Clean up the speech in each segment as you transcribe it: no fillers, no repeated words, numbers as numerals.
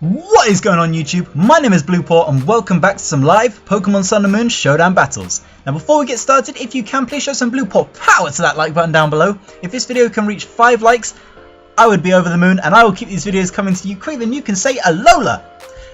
What is going on YouTube? My name is BluePaw and welcome back to some live Pokemon Sun and Moon Showdown battles. Now before we get started, if you can please show some BluePaw power to that like button down below. If this video can reach 5 likes, I would be over the moon and I will keep these videos coming to you quicker than you can say Alola.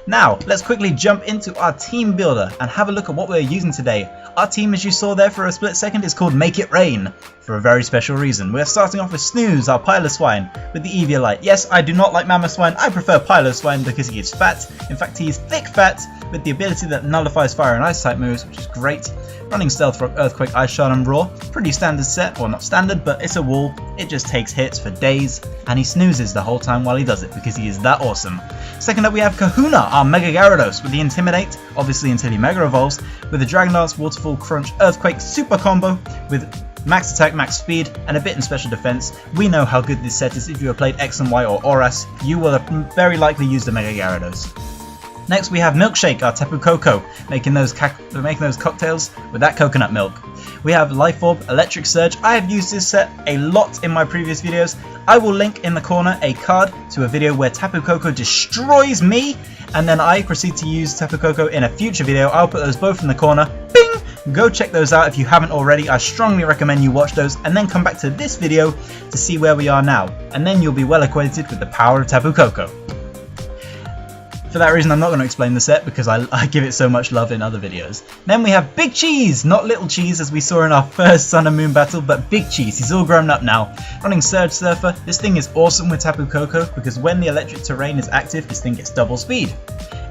Now let's quickly jump into our team builder and have a look at what we're using today. Our team, as you saw there for a split second, is called Make It Rain for a very special reason. We're starting off with Snooze, our Piloswine, with the Eviolite. Yes, I do not like Mamoswine, I prefer Piloswine because he is fat. In fact, he is thick fat with the ability that nullifies fire and ice type moves, which is great. Running Stealth Rock, Earthquake, Ice Shard and Roar. Pretty standard set, well not standard, but it's a wall. It just takes hits for days and he snoozes the whole time while he does it because he is that awesome. Second up we have Kahuna, our Mega Gyarados with the Intimidate, obviously until he Mega Evolves, with the Dragon Dance, Waterfall, Crunch, Earthquake Super Combo with max attack, max speed, and a bit in special defense. We know how good this set is. If you have played X and Y or Oras, you will have very likely used the Mega Gyarados. Next we have Milkshake, our Tapu Koko, making those cocktails with that coconut milk. We have Life Orb, Electric Surge. I have used this set a lot in my previous videos. I will link in the corner a card to a video where Tapu Koko destroys me, and then I proceed to use Tapu Koko in a future video. I'll put those both in the corner. Bing! Go check those out if you haven't already. I strongly recommend you watch those and then come back to this video to see where we are now, and then you'll be well acquainted with the power of Tapu Koko. For that reason, I'm not going to explain the set because I give it so much love in other videos. Then we have Big Cheese, not Little Cheese as we saw in our first Sun and Moon battle, but Big Cheese. He's all grown up now. Running Surge Surfer, this thing is awesome with Tapu Koko because when the electric terrain is active, this thing gets double speed.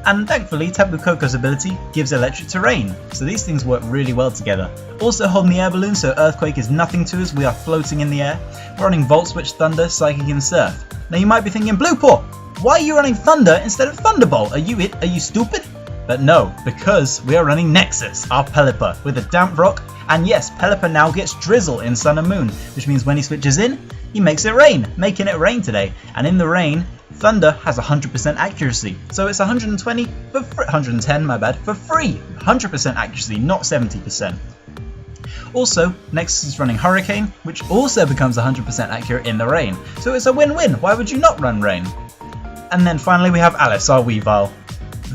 And thankfully, Tapu Koko's ability gives electric terrain, so these things work really well together. Also holding the air balloon, so Earthquake is nothing to us, we are floating in the air. We're running Volt Switch, Thunder, Psychic and Surf. Now you might be thinking, BluePaw, why are you running Thunder instead of Thunderbolt? Are you stupid? But no, because we are running Nexus, our Pelipper, with a Damp Rock, and yes, Pelipper now gets Drizzle in Sun and Moon, which means when he switches in, he makes it rain, making it rain today. And in the rain, Thunder has 100% accuracy, so it's 110 my bad, for free. 100% accuracy, not 70%. Also, Nexus is running Hurricane, which also becomes 100% accurate in the rain, so it's a win-win. Why would you not run Rain? And then finally we have Alice, our Weavile.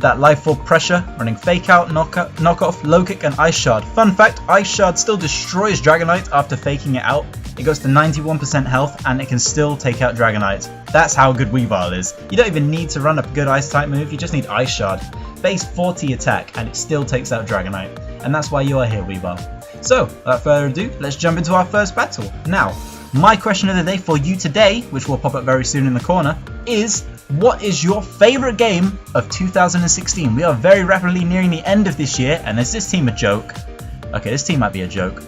That Life Orb Pressure, running Fake Out, Knockoff, Low Kick and Ice Shard. Fun fact, Ice Shard still destroys Dragonite after faking it out. It goes to 91% health and it can still take out Dragonite. That's how good Weavile is. You don't even need to run a good Ice type move, you just need Ice Shard. Base 40 attack and it still takes out Dragonite. And that's why you are here, Weavile. So, without further ado, let's jump into our first battle. Now, my question of the day for you today, which will pop up very soon in the corner, is what is your favourite game of 2016? We are very rapidly nearing the end of this year, and is this team a joke? Okay, this team might be a joke.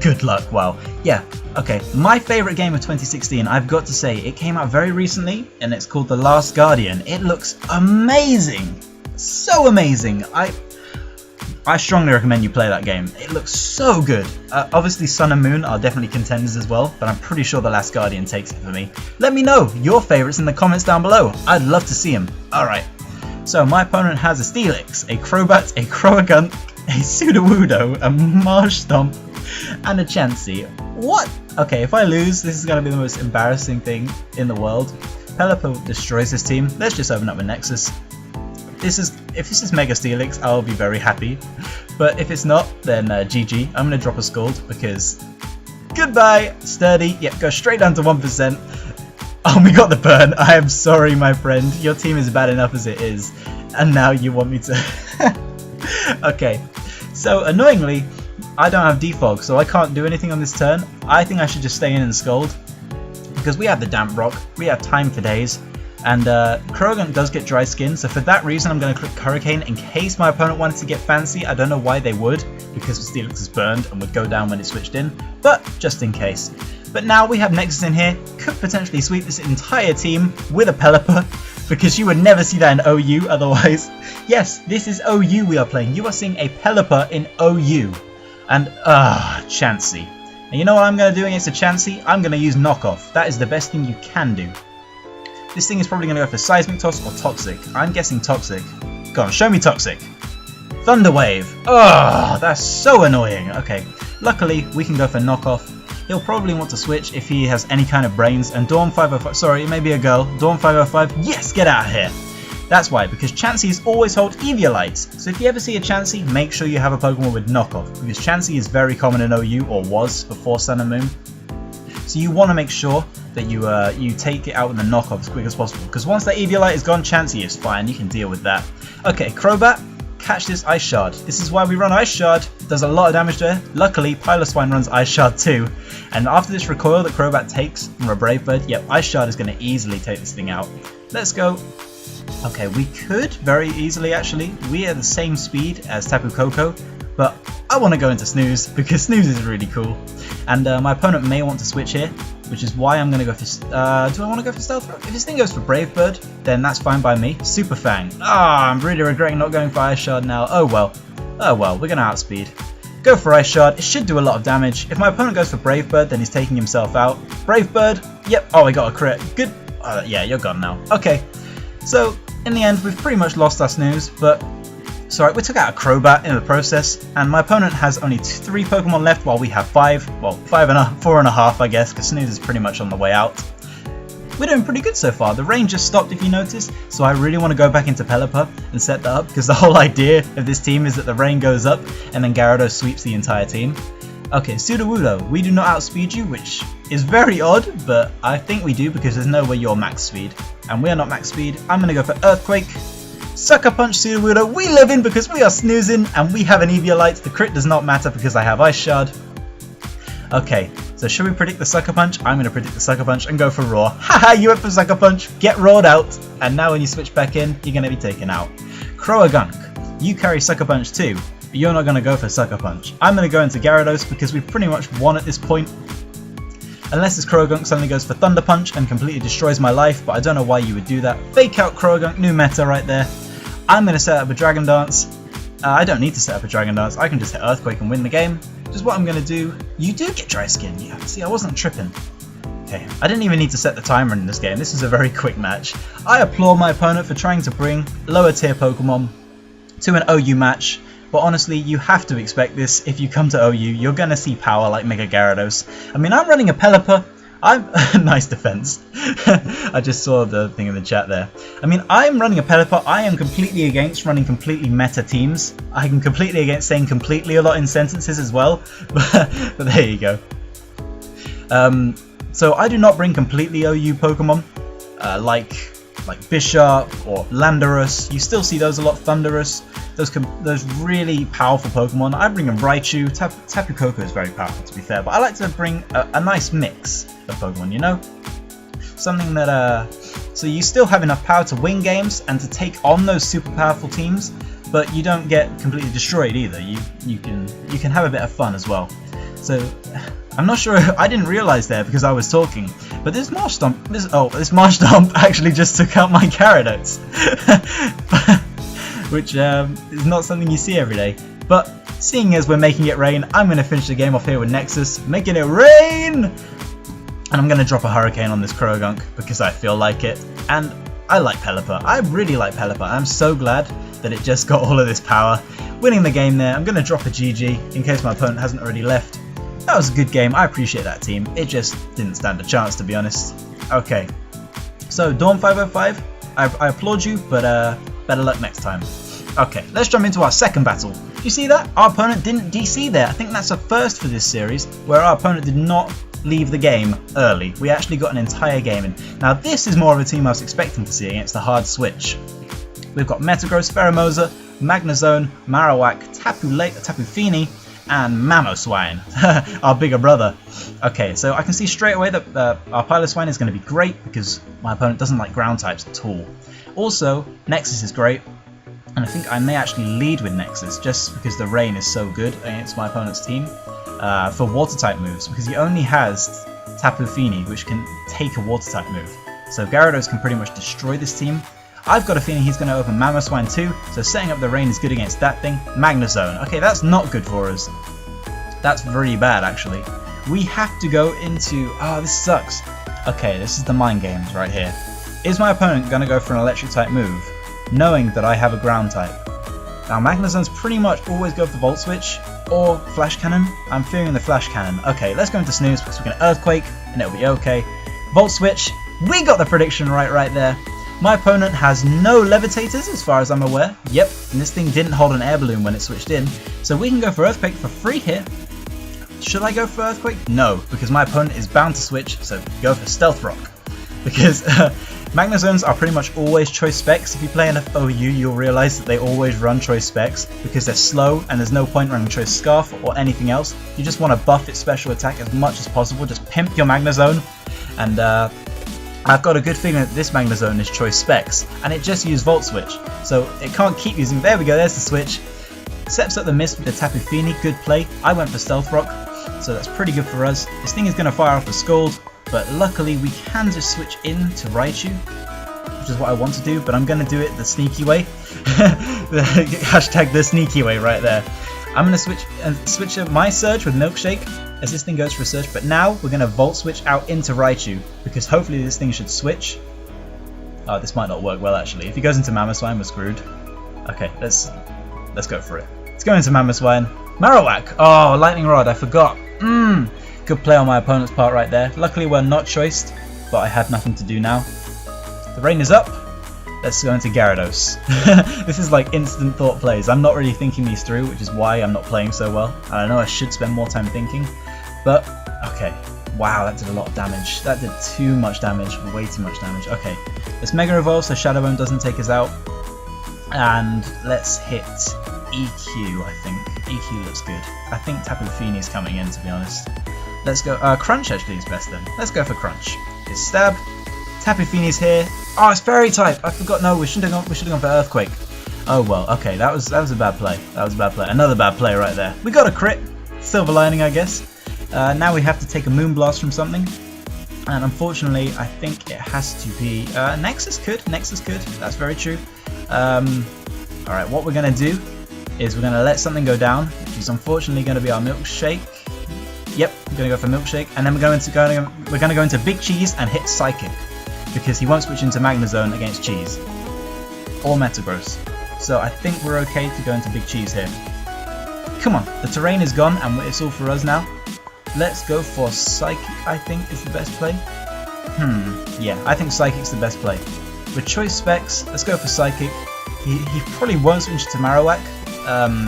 Good luck, wow. Yeah, okay, my favourite game of 2016, I've got to say, it came out very recently, and it's called The Last Guardian. It looks amazing! So amazing! I strongly recommend you play that game. It looks so good. Obviously Sun and Moon are definitely contenders as well, but I'm pretty sure The Last Guardian takes it for me. Let me know your favourites in the comments down below. I'd love to see them. Alright, so my opponent has a Steelix, a Crobat, a Croagunk, a Sudowoodo, a Marsh Stomp, and a Chansey. What? Okay, if I lose, this is going to be the most embarrassing thing in the world. Pelipper destroys this team. Let's just open up with Nexus. If this is Mega Steelix, I'll be very happy, but if it's not, then GG. I'm going to drop a Scald because goodbye, Sturdy. Yep, go straight down to 1%. Oh, we got the burn. I am sorry, my friend. Your team is bad enough as it is, and now you want me to... Okay, so annoyingly, I don't have Defog, so I can't do anything on this turn. I think I should just stay in and Scald because we have the Damp Rock, we have Time for Days. And Croagunk does get dry skin, so for that reason I'm going to click Hurricane in case my opponent wanted to get fancy. I don't know why they would, because Steelix is burned and would go down when it switched in, but just in case. But now we have Nexus in here, could potentially sweep this entire team with a Pelipper, because you would never see that in OU otherwise. Yes, this is OU we are playing. You are seeing a Pelipper in OU. And, Chansey. And you know what I'm going to do against a Chansey? I'm going to use Knockoff. That is the best thing you can do. This thing is probably going to go for Seismic Toss or Toxic. I'm guessing Toxic. Go on, show me Toxic. Thunder Wave. Oh, that's so annoying. Okay, luckily we can go for Knockoff. He'll probably want to switch if he has any kind of brains. And Dawn 505, sorry, it may be a girl. Dawn 505, yes, get out of here. That's why, because Chanseys always hold Eviolites. So if you ever see a Chansey, make sure you have a Pokemon with knockoff, because Chansey is very common in OU, or was before Sun and Moon. So you want to make sure that you take it out with the knockoff as quick as possible, because once that Eviolite is gone, Chansey is fine, you can deal with that. Okay, Crobat, catch this Ice Shard. This is why we run Ice Shard. It does a lot of damage there. Luckily, Piloswine runs Ice Shard too. And after this recoil that Crobat takes from a Brave Bird, yep, Ice Shard is going to easily take this thing out. Let's go. Okay, we could very easily actually. We are the same speed as Tapu Koko, but I want to go into Snooze because Snooze is really cool. And my opponent may want to switch here, which is why I'm going to go for... do I want to go for Stealth Rock? If this thing goes for Brave Bird, then that's fine by me. Super Fang. Ah, I'm really regretting not going for Ice Shard now. Oh well. Oh well, we're going to outspeed. Go for Ice Shard. It should do a lot of damage. If my opponent goes for Brave Bird, then he's taking himself out. Brave Bird. Yep. Oh, I got a crit. Good. Yeah, you're gone now. Okay. So, in the end, we've pretty much lost our Snooze, but it's alright, we took out a Crobat in the process, and my opponent has only 3 Pokemon left while we have 5. Well, 4.5, I guess, because Snooze is pretty much on the way out. We're doing pretty good so far. The rain just stopped, if you noticed, so I really want to go back into Pelipper and set that up, because the whole idea of this team is that the rain goes up, and then Gyarados sweeps the entire team. Okay, Sudowoodo, we do not outspeed you, which is very odd, but I think we do because there's no way you're max speed. And we are not max speed. I'm going to go for Earthquake. Sucker Punch Sudowoodo, we live in because we are snoozing, and we have an Eviolite. The crit does not matter because I have Ice Shard. Okay, so should we predict the Sucker Punch? I'm going to predict the Sucker Punch and go for Roar. Haha, you went for Sucker Punch, get roared out, and now when you switch back in, you're going to be taken out. Croagunk, you carry Sucker Punch too. But you're not going to go for Sucker Punch. I'm going to go into Gyarados because we've pretty much won at this point. Unless this Croagunk suddenly goes for Thunder Punch and completely destroys my life, but I don't know why you would do that. Fake out Croagunk, new meta right there. I'm going to set up a Dragon Dance. I don't need to set up a Dragon Dance, I can just hit Earthquake and win the game. Which is what I'm going to do. You do get Dry Skin, yeah. See, I wasn't tripping. Okay, I didn't even need to set the timer in this game. This is a very quick match. I applaud my opponent for trying to bring lower tier Pokemon to an OU match. But honestly, you have to expect this if you come to OU. You're going to see power like Mega Gyarados. I mean, I'm running a Pelipper. Nice defense. I just saw the thing in the chat there. I mean, I'm running a Pelipper. I am completely against running completely meta teams. I'm completely against saying completely a lot in sentences as well. But there you go. So I do not bring completely OU Pokemon like Bishop or Landorus. You still see those a lot. Thundurus. Those really powerful Pokemon. I bring in Raichu. Tapu Koko is very powerful, to be fair, but I like to bring a nice mix of Pokemon, you know? Something that, so you still have enough power to win games and to take on those super powerful teams, but you don't get completely destroyed either. You can have a bit of fun as well. So, I'm not sure, I didn't realise there because I was talking, but this Marsh Stomp actually just took out my Gyarados. Which is not something you see every day. But seeing as we're making it rain, I'm going to finish the game off here with Nexus, making it rain! And I'm going to drop a Hurricane on this Croagunk because I feel like it. And I like Pelipper. I really like Pelipper. I'm so glad that it just got all of this power. Winning the game there. I'm going to drop a GG in case my opponent hasn't already left. That was a good game. I appreciate that team. It just didn't stand a chance, to be honest. Okay. So, Dawn505, I applaud you, but better luck next time. Okay, let's jump into our second battle. Do you see that? Our opponent didn't DC there. I think that's a first for this series, where our opponent did not leave the game early. We actually got an entire game in. Now this is more of a team I was expecting to see against the hard switch. We've got Metagross, Pheromosa, Magnezone, Marowak, Tapu Fini, and Mamoswine, our bigger brother. Okay, so I can see straight away that our Piloswine is going to be great because my opponent doesn't like ground types at all. Also, Nexus is great. And I think I may actually lead with Nexus just because the rain is so good against my opponent's team for water type moves, because he only has Tapu Fini, which can take a water type move. So Gyarados can pretty much destroy this team. I've got a feeling he's going to open Mamoswine too, so setting up the rain is good against that thing. Magnezone. Okay, that's not good for us. That's really bad actually. We have to go into... Oh, this sucks. Okay, this is the mind games right here. Is my opponent going to go for an electric type move, knowing that I have a ground type? Now Magnezone's pretty much always go for Volt Switch or Flash Cannon. I'm fearing the Flash Cannon. Okay, let's go into Snooze because we can Earthquake and it'll be okay. Volt Switch, we got the prediction right there. My opponent has no levitators as far as I'm aware. Yep, and this thing didn't hold an air balloon when it switched in. So we can go for Earthquake for free here. Should I go for Earthquake? No, because my opponent is bound to switch, so go for Stealth Rock. Because Magnezones are pretty much always choice specs. If you play enough OU, you'll realize that they always run choice specs because they're slow and there's no point running choice Scarf or anything else. You just want to buff its special attack as much as possible. Just pimp your Magnezone. And I've got a good feeling that this Magnezone is choice specs, and it just used Volt Switch, so it can't keep using. There we go, there's the switch. Sets up the miss with the Tapu Fini, good play. I went for Stealth Rock, so that's pretty good for us. This thing is going to fire off a Scald, but luckily we can just switch in to Raichu, which is what I want to do, but I'm going to do it the sneaky way. Hashtag the sneaky way right there. I'm going to switch up my Surge with Milkshake as this thing goes for a Surge, but now we're going to Volt Switch out into Raichu, because hopefully this thing should switch. Oh, this might not work well actually. If he goes into Mamoswine, we're screwed. Okay, let's go for it. Let's go into Mamoswine. Marowak! Oh, Lightning Rod, I forgot. Good play on my opponent's part right there. Luckily we're not choiced, but I have nothing to do now. The rain is up. Let's go into Gyarados. This is like instant thought plays. I'm not really thinking these through, which is why I'm not playing so well. And I know I should spend more time thinking. But, okay. Wow, that did a lot of damage. That did too much damage. Way too much damage. Okay. Let's Mega Evolve so Shadow Bone doesn't take us out. And let's hit EQ, I think. EQ looks good. I think Tapu Fini is coming in, to be honest. Let's go. Crunch actually is best then. Let's go for Crunch. It's Stab. Tapu Fini's here. Oh, it's Fairy type. I forgot. No, we should have gone for Earthquake. Oh well. Okay, that was a bad play. That was a bad play. Another bad play right there. We got a crit. Silver lining, I guess. Now we have to take a Moonblast from something, and unfortunately, I think it has to be Nexus could. That's very true. All right. What we're gonna do is we're gonna let something go down, which is unfortunately going to be our Milkshake. Yep, we're gonna go for Milkshake, and then we're gonna go into Big Cheese and hit Psychic, because he won't switch into Magnezone against Cheese or Metagross. So I think we're okay to go into Big Cheese here. Come on, the terrain is gone and it's all for us now. Let's go for Psychic, I think is the best play. Yeah, I think Psychic's the best play. With choice specs, let's go for Psychic. He probably won't switch to Marowak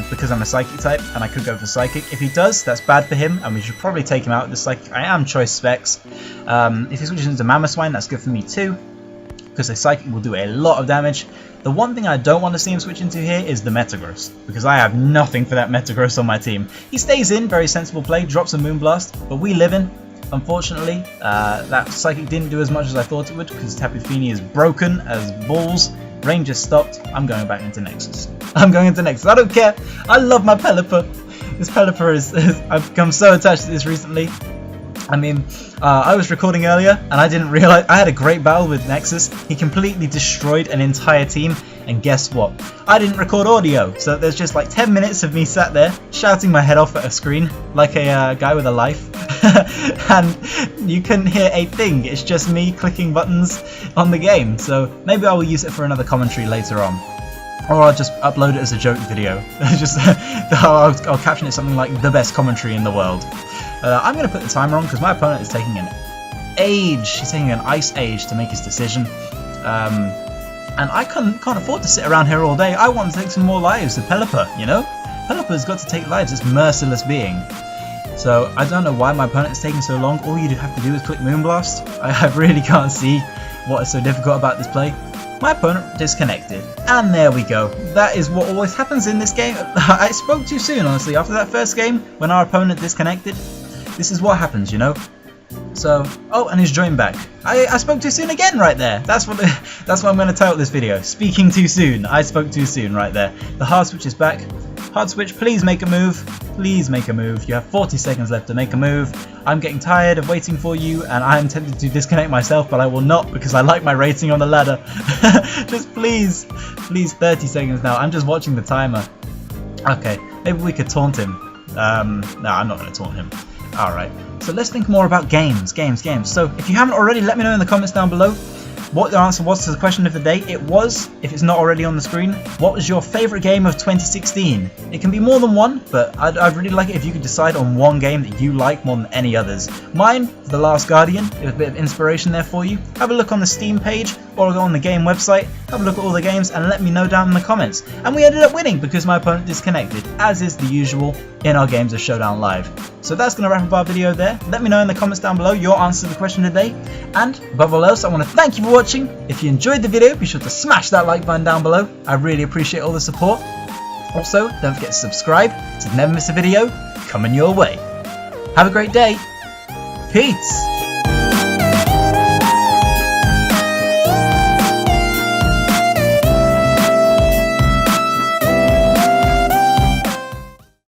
because I'm a Psychic type and I could go for Psychic. If he does, that's bad for him and we should probably take him out with the Psychic. I am choice specs. If he switches into Mamoswine, that's good for me too, because the Psychic will do a lot of damage. The one thing I don't want to see him switch into here is the Metagross, because I have nothing for that Metagross on my team. He stays in, very sensible play, drops a Moonblast, but we live in. Unfortunately, that Psychic didn't do as much as I thought it would, because Tapu Fini is broken as balls. Rain just stopped. I'm going back into Nexus. I don't care. I love my Pelipper. This Pelipper is I've become so attached to this recently. I mean, I was recording earlier and I didn't realize I had a great battle with Nexus. He completely destroyed an entire team, and guess what? I didn't record audio, so there's just like 10 minutes of me sat there shouting my head off at a screen like a guy with a life, and you couldn't hear a thing. It's just me clicking buttons on the game. So maybe I will use it for another commentary later on. Or I'll just upload it as a joke video. I'll caption it something like the best commentary in the world. I'm going to put the timer on because my opponent is taking an age. He's taking an ice age to make his decision. And I can't afford to sit around here all day. I want to take some more lives with Pelipper, you know? Pelipper's got to take lives, this merciless being. So I don't know why my opponent is taking so long. All you have to do is click Moonblast. I really can't see what is so difficult about this play. My opponent disconnected, and there we go. That is what always happens in this game. I spoke too soon, honestly. After that first game, when our opponent disconnected, this is what happens, you know? So, oh, and he's joined back. I spoke too soon again right there. That's what I'm going to title this video. Speaking too soon. I spoke too soon right there. The hard switch is back. Hard switch, please make a move. Please make a move. You have 40 seconds left to make a move. I'm getting tired of waiting for you, and I'm tempted to disconnect myself, but I will not because I like my rating on the ladder. Just please 30 seconds now. I'm just watching the timer. Okay, maybe we could taunt him. No, I'm not going to taunt him. Alright, so let's think more about games. So if you haven't already, let me know in the comments down below. what the answer was to the question of the day. It was, if it's not already on the screen, what was your favourite game of 2016? It can be more than one, but I'd really like it if you could decide on one game that you like more than any others. Mine, The Last Guardian. It was a bit of inspiration there for you. Have a look on the Steam page or go on the game website, have a look at all the games and let me know down in the comments. And we ended up winning because my opponent disconnected, as is the usual in our games of Showdown Live. So that's going to wrap up our video there. Let me know in the comments down below your answer to the question today. And above all else, I want to thank you for watching. If you enjoyed the video, be sure to smash that like button down below. I really appreciate all the support. Also, don't forget to subscribe to never miss a video coming your way. Have a great day. Peace.